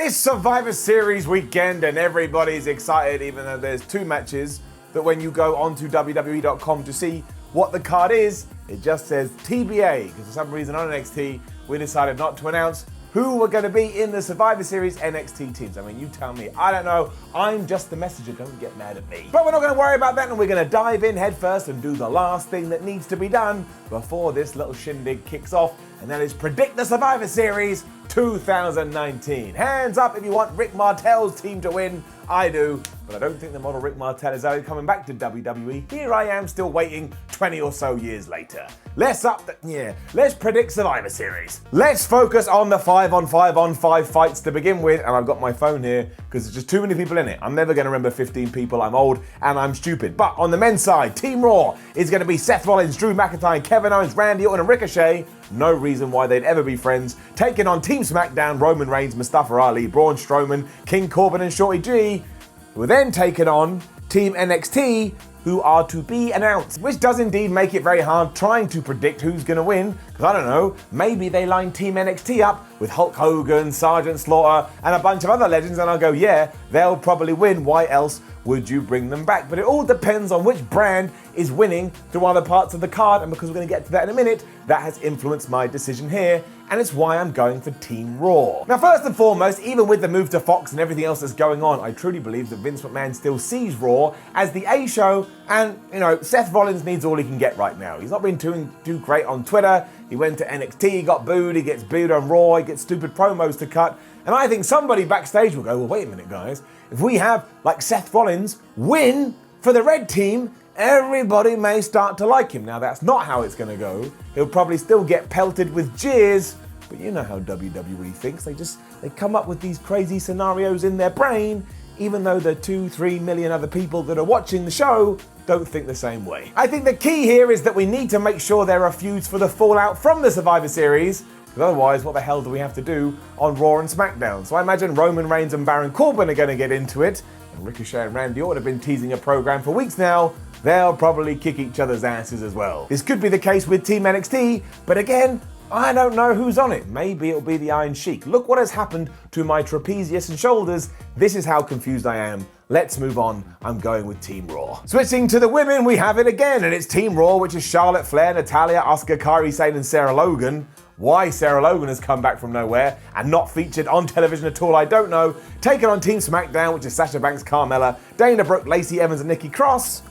It's Survivor Series weekend and everybody's excited, even though there's two matches that when you go onto WWE.com to see what the card is, it just says TBA, because for some reason on NXT, we decided not to announce who were going to be in the Survivor Series NXT teams. I mean, you tell me. I don't know. I'm just the messenger. Don't get mad at me. But we're not going to worry about that, and we're going to dive in head first and do the last thing that needs to be done before this little shindig kicks off, and that is predict the Survivor Series 2019. Hands up if you want Rick Martel's team to win. I do, but I don't think the model Rick Martel is ever coming back to WWE. Here I am still waiting 20 or so years later. Let's predict Survivor Series. Let's focus on the 5-on-5-on-5 fights to begin with, and I've got my phone here because there's just too many people in it. I'm never going to remember 15 people. I'm old and I'm stupid. But on the men's side, Team Raw is going to be Seth Rollins, Drew McIntyre, Kevin Owens, Randy Orton, and Ricochet. No reason why they'd ever be friends. Taking on Team SmackDown, Roman Reigns, Mustafa Ali, Braun Strowman, King Corbin, and Shorty G, who are then taken on Team NXT, who are to be announced, which does indeed make it very hard trying to predict who's going to win, because I don't know, maybe they line Team NXT up with Hulk Hogan, Sergeant Slaughter, and a bunch of other legends, and I'll go, yeah, they'll probably win. Why else would you bring them back? But it all depends on which brand is winning through other parts of the card, and because we're going to get to that in a minute, that has influenced my decision here, and it's why I'm going for Team Raw. Now, first and foremost, even with the move to Fox and everything else that's going on, I truly believe that Vince McMahon still sees Raw as the A show, and, Seth Rollins needs all he can get right now. He's not been too great on Twitter. He went to NXT, he got booed, he gets booed on Raw, he gets stupid promos to cut, and I think somebody backstage will go, well, wait a minute, guys. If we have, Seth Rollins win for the red team, everybody may start to like him. Now, that's not how it's going to go. He'll probably still get pelted with jeers, but you know how WWE thinks. They come up with these crazy scenarios in their brain, even though the 2-3 million other people that are watching the show don't think the same way. I think the key here is that we need to make sure there are feuds for the fallout from the Survivor Series, because otherwise, what the hell do we have to do on Raw and SmackDown? So I imagine Roman Reigns and Baron Corbin are going to get into it, and Ricochet and Randy Orton have been teasing a program for weeks now. They'll probably kick each other's asses as well. This could be the case with Team NXT, but again, I don't know who's on it. Maybe it'll be the Iron Sheik. Look what has happened to my trapezius and shoulders. This is how confused I am. Let's move on. I'm going with Team Raw. Switching to the women, we have it again, and it's Team Raw, which is Charlotte Flair, Natalya, Asuka, Kairi Sane, and Sarah Logan. Why Sarah Logan has come back from nowhere and not featured on television at all, I don't know. Taking on Team SmackDown, which is Sasha Banks, Carmella, Dana Brooke, Lacey Evans, and Nikki Cross.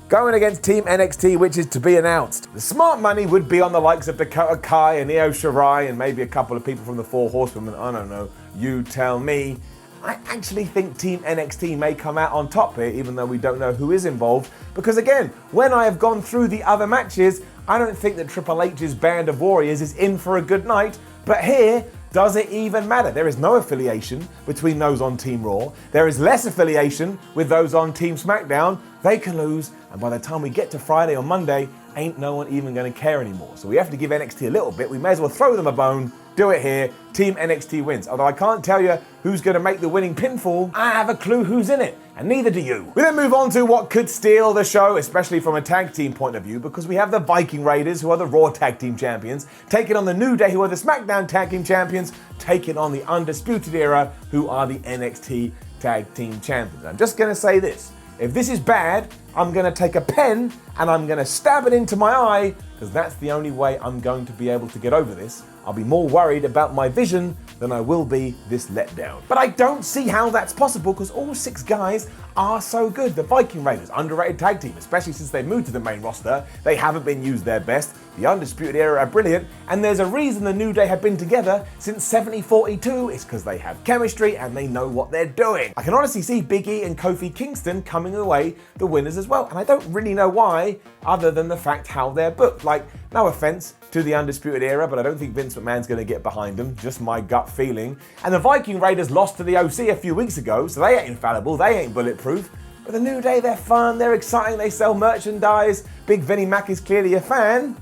Going against Team NXT, which is to be announced. The smart money would be on the likes of Dakota Kai and Io Shirai and maybe a couple of people from the Four Horsewomen. I don't know. You tell me. I actually think Team NXT may come out on top here, even though we don't know who is involved. Because again, when I have gone through the other matches, I don't think that Triple H's Band of Warriors is in for a good night. But here, does it even matter? There is no affiliation between those on Team Raw. There is less affiliation with those on Team SmackDown. They can lose, and by the time we get to Friday or Monday, ain't no one even going to care anymore. So we have to give NXT a little bit. We may as well throw them a bone. Do it here. Team NXT wins. Although I can't tell you who's going to make the winning pinfall, I have a clue who's in it, and neither do you. We then move on to what could steal the show, especially from a tag team point of view, because we have the Viking Raiders, who are the Raw Tag Team Champions, taking on the New Day, who are the SmackDown Tag Team Champions, taking on the Undisputed Era, who are the NXT Tag Team Champions. I'm just going to say this. If this is bad, I'm going to take a pen and I'm going to stab it into my eye, because that's the only way I'm going to be able to get over this. I'll be more worried about my vision than I will be this letdown. But I don't see how that's possible, because all 6 guys are so good. The Viking Raiders, underrated tag team, especially since they moved to the main roster. They haven't been used their best. The Undisputed Era are brilliant, and there's a reason the New Day have been together since 70-42. It's because they have chemistry and they know what they're doing. I can honestly see Big E and Kofi Kingston coming away the winners as well, and I don't really know why, other than the fact how they're booked. No offense to the Undisputed Era, but I don't think Vince McMahon's going to get behind them, just my gut feeling. And the Viking Raiders lost to the OC a few weeks ago, so they ain't infallible, they ain't bulletproof. But the New Day, they're fun, they're exciting, they sell merchandise. Big Vinnie Mac is clearly a fan.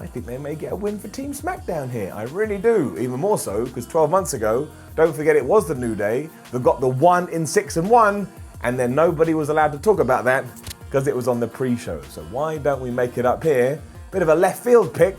I think they may get a win for Team SmackDown here. I really do. Even more so, because 12 months ago, don't forget it was the New Day that got the 1 in 6-1, and then nobody was allowed to talk about that because it was on the pre-show. So why don't we make it up here? Bit of a left field pick.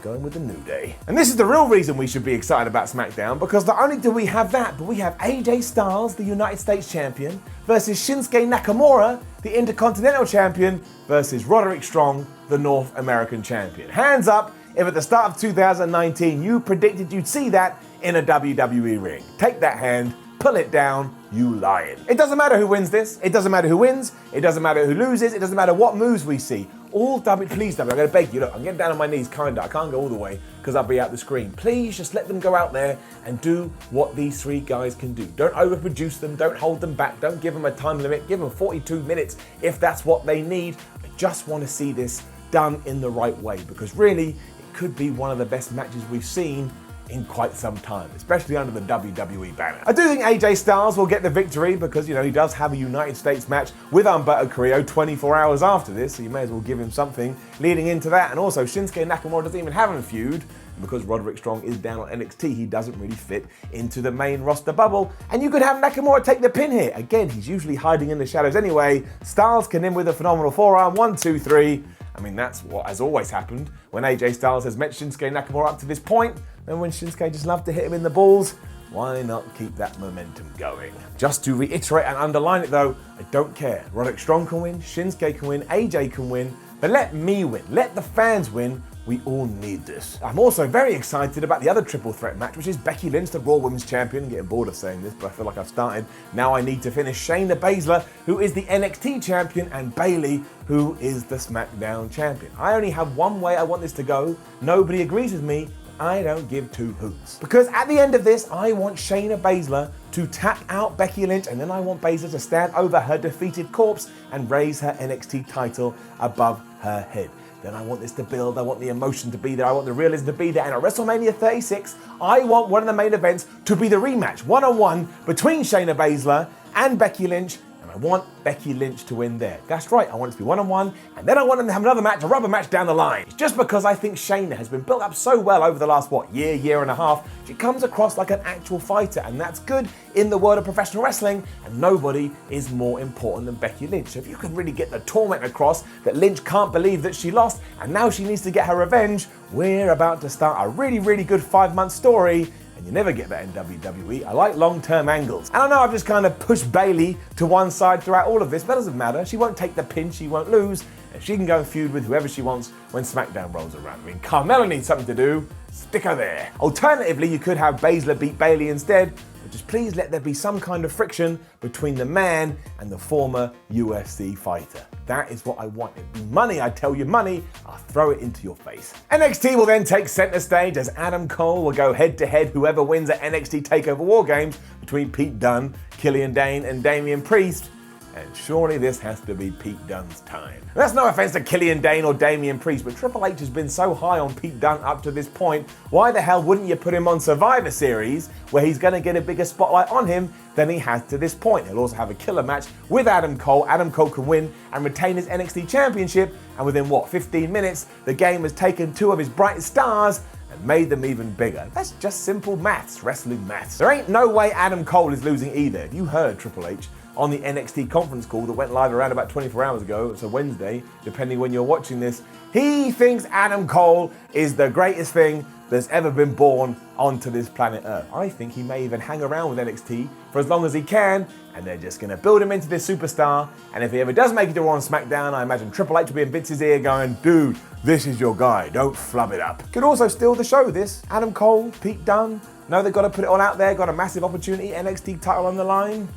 Going with the New Day. And this is the real reason we should be excited about SmackDown, because not only do we have that, but we have AJ Styles, the United States Champion, versus Shinsuke Nakamura, the Intercontinental Champion, versus Roderick Strong, the North American Champion. Hands up if at the start of 2019 you predicted you'd see that in a WWE ring. Take that hand, pull it down, you lying. It doesn't matter who wins this, it doesn't matter who wins, it doesn't matter who loses, it doesn't matter what moves we see. Please W, I'm gonna beg you, look, I'm getting down on my knees kinda, I can't go all the way because I'll be out the screen. Please just let them go out there and do what these three guys can do. Don't overproduce them, don't hold them back, don't give them a time limit, give them 42 minutes if that's what they need. I just wanna see this done in the right way, because really, it could be one of the best matches we've seen in quite some time, especially under the WWE banner. I do think AJ Styles will get the victory because, you know, he does have a United States match with Humberto Carrillo 24 hours after this, so you may as well give him something leading into that. And also, Shinsuke Nakamura doesn't even have a feud, and because Roderick Strong is down on NXT, he doesn't really fit into the main roster bubble. And you could have Nakamura take the pin here. Again, he's usually hiding in the shadows anyway. Styles can in with a phenomenal forearm, 1, 2, 3. I mean, that's what has always happened when AJ Styles has met Shinsuke Nakamura up to this point. And when Shinsuke just loved to hit him in the balls, why not keep that momentum going? Just to reiterate and underline it though, I don't care. Roderick Strong can win, Shinsuke can win, AJ can win, but let me win, let the fans win. We all need this. I'm also very excited about the other triple threat match, which is Becky Lynch, the Raw Women's Champion. I'm getting bored of saying this, but I feel like I've started. Now I need to finish Shayna Baszler, who is the NXT Champion, and Bayley, who is the SmackDown Champion. I only have one way I want this to go. Nobody agrees with me. I don't give two hoots. Because at the end of this, I want Shayna Baszler to tap out Becky Lynch, and then I want Baszler to stand over her defeated corpse and raise her NXT title above her head. Then I want this to build, I want the emotion to be there, I want the realism to be there, and at WrestleMania 36, I want one of the main events to be the rematch, one-on-one, between Shayna Baszler and Becky Lynch, and I want Becky Lynch to win there. That's right, I want it to be one-on-one, and then I want them to have another match, a rubber match down the line. It's just because I think Shayna has been built up so well over the last, year and a half, she comes across like an actual fighter, and that's good in the world of professional wrestling, and nobody is more important than Becky Lynch. So if you can really get the torment across that Lynch can't believe that she lost, and now she needs to get her revenge, we're about to start a really, really good 5-month story. And you never get that in WWE. I like long-term angles. And I know I've just kind of pushed Bayley to one side throughout all of this, but that doesn't matter. She won't take the pin, she won't lose, and she can go and feud with whoever she wants when SmackDown rolls around. I mean, Carmella needs something to do, stick her there. Alternatively, you could have Baszler beat Bayley instead, but just please let there be some kind of friction between the man and the former UFC fighter. That is what I want. It'd be money, I tell you, money, I'll throw it into your face. NXT will then take center stage as Adam Cole will go head-to-head whoever wins at NXT TakeOver War Games between Pete Dunne, Killian Dane, and Damian Priest. And surely this has to be Pete Dunne's time. That's no offense to Killian Dane or Damian Priest, but Triple H has been so high on Pete Dunne up to this point. Why the hell wouldn't you put him on Survivor Series, where he's going to get a bigger spotlight on him than he has to this point? He'll also have a killer match with Adam Cole. Adam Cole can win and retain his NXT Championship, and within 15 minutes, the game has taken 2 of his brightest stars and made them even bigger. That's just simple maths, wrestling maths. There ain't no way Adam Cole is losing either. If you heard Triple H on the NXT conference call that went live around about 24 hours ago, it's a Wednesday, depending when you're watching this, he thinks Adam Cole is the greatest thing that's ever been born onto this planet Earth. I think he may even hang around with NXT for as long as he can, and they're just going to build him into this superstar, and if he ever does make it to Raw on SmackDown, I imagine Triple H will be in Vince's ear going, dude, this is your guy, don't flub it up. Could also steal the show, this. Adam Cole, Pete Dunne, know they've got to put it all out there, got a massive opportunity, NXT title on the line.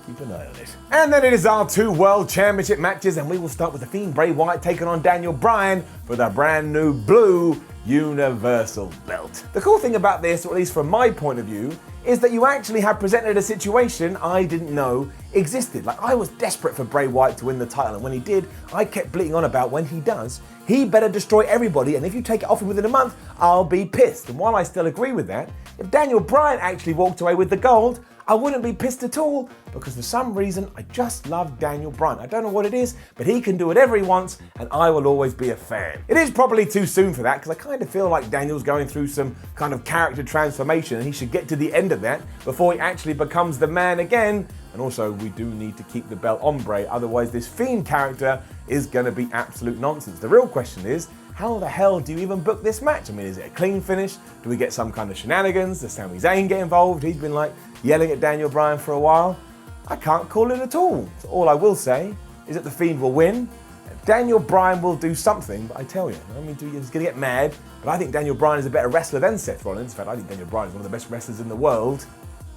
Keep an eye on it. And then it is our 2 World Championship matches, and we will start with the Fiend Bray Wyatt taking on Daniel Bryan for the brand new blue Universal Belt. The cool thing about this, or at least from my point of view, is that you actually have presented a situation I didn't know existed. Like, I was desperate for Bray Wyatt to win the title, and when he did, I kept bleating on about when he does, he better destroy everybody, and if you take it off him within a month, I'll be pissed. And while I still agree with that, if Daniel Bryan actually walked away with the gold, I wouldn't be pissed at all, because for some reason, I just love Daniel Bryan. I don't know what it is, but he can do whatever he wants, and I will always be a fan. It is probably too soon for that, because I kind of feel like Daniel's going through some kind of character transformation, and he should get to the end of that before he actually becomes the man again. And also, we do need to keep the belt on Bray, otherwise this Fiend character is going to be absolute nonsense. The real question is, how the hell do you even book this match? I mean, is it a clean finish? Do we get some kind of shenanigans? Does Sami Zayn get involved? He's been like yelling at Daniel Bryan for a while. I can't call it at all. So all I will say is that The Fiend will win. Daniel Bryan will do something, but I tell you, he's going to get mad, but I think Daniel Bryan is a better wrestler than Seth Rollins. In fact, I think Daniel Bryan is one of the best wrestlers in the world.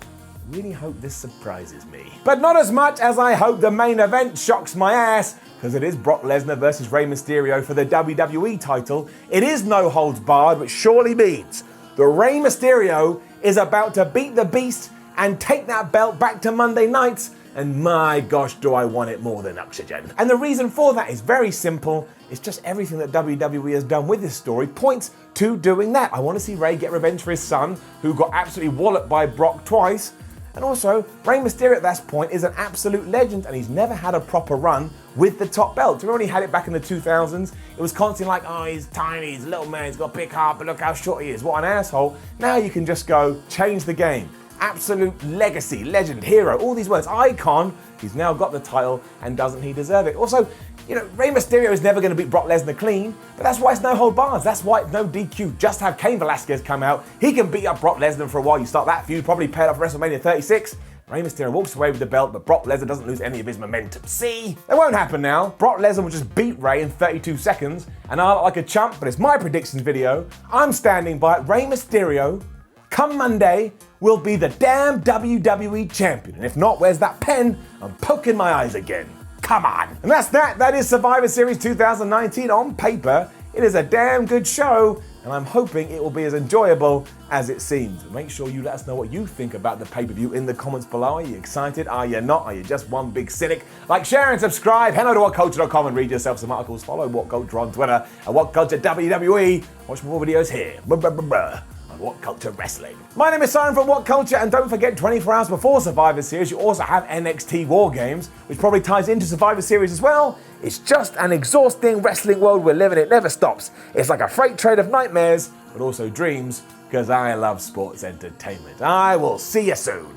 I really hope this surprises me. But not as much as I hope the main event shocks my ass, because it is Brock Lesnar versus Rey Mysterio for the WWE title. It is no holds barred, which surely means that Rey Mysterio is about to beat the Beast and take that belt back to Monday nights. And my gosh, do I want it more than oxygen. And the reason for that is very simple. It's just everything that WWE has done with this story points to doing that. I want to see Rey get revenge for his son, who got absolutely walloped by Brock twice. And also, Rey Mysterio at this point is an absolute legend, and he's never had a proper run with the top belt. We only had it back in the 2000s. It was constantly like, oh, he's tiny, he's a little man, he's got a big heart, but look how short he is. What an asshole. Now you can just go, change the game. Absolute legacy, legend, hero, all these words, icon. He's now got the title, and doesn't he deserve it? Also, Rey Mysterio is never going to beat Brock Lesnar clean, but that's why it's no hold bars. That's why it's no DQ. Just have Cain Velasquez come out. He can beat up Brock Lesnar for a while. You start that feud, probably pay it off WrestleMania 36. Rey Mysterio walks away with the belt, but Brock Lesnar doesn't lose any of his momentum. See? It won't happen now. Brock Lesnar will just beat Rey in 32 seconds, and I look like a chump, but it's my predictions video. I'm standing by it. Rey Mysterio, come Monday, will be the damn WWE champion. And if not, where's that pen? I'm poking my eyes again. Come on. And that's that. That is Survivor Series 2019 on paper. It is a damn good show, and I'm hoping it will be as enjoyable as it seems. Make sure you let us know what you think about the pay-per-view in the comments below. Are you excited? Are you not? Are you just one big cynic? Like, share, and subscribe. Head over to whatculture.com and read yourself some articles. Follow What Culture on Twitter and What Culture WWE. Watch more videos here. On What Culture Wrestling. My name is Simon from What Culture, and don't forget 24 hours before Survivor Series, you also have NXT War Games, which probably ties into Survivor Series as well. It's just an exhausting wrestling world we're living in. It never stops. It's like a freight train of nightmares, but also dreams, because I love sports entertainment. I will see you soon.